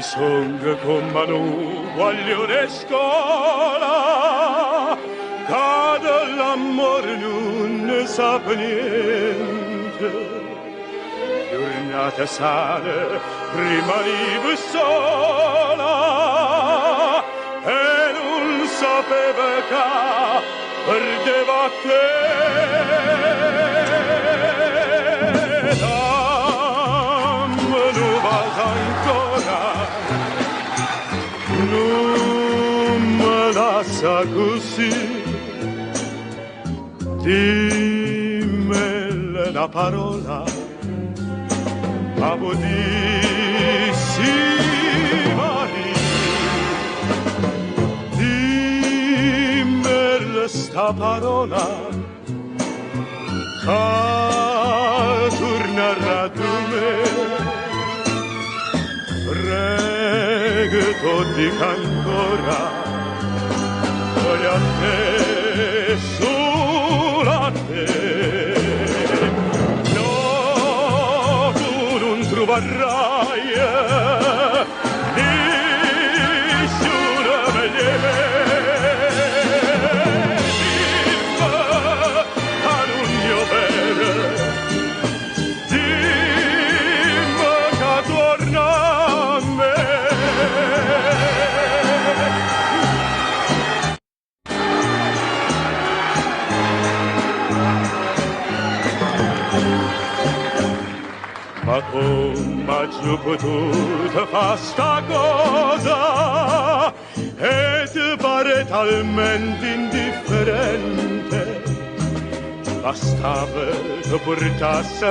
song con Manu guaglione scola, cade l'amore non ne sa niente. Giornata sale, prima rive sola, e non sapeva che perdeva te. Dammelo vas ancora, non me lascia così, dimmele una parola, amo dimmele sta parola, che tornerà da me. Prego dica ancora, voglio a te, solo a te. No, tu non troverai nessuna meglio me. Dimmi a non io bene, dimmi che torna a me. Ma come ho potuto fare sta cosa e ti pare talmente indifferente? Bastava che portasse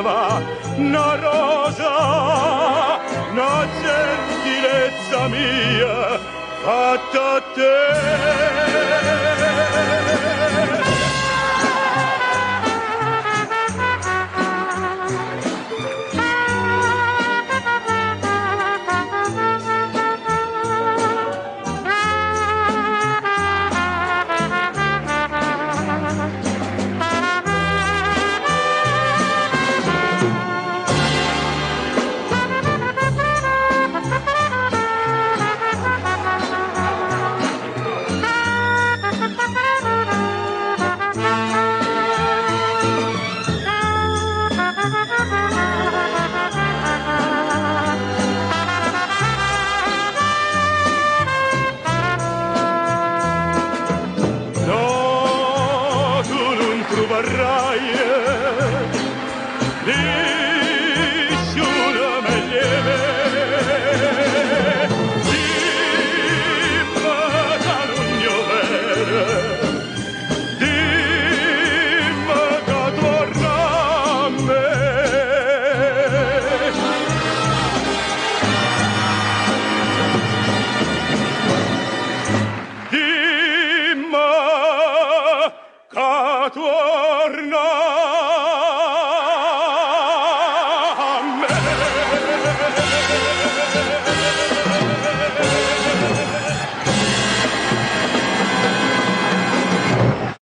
una rosa, una gentilezza mia fatta a te. Troverai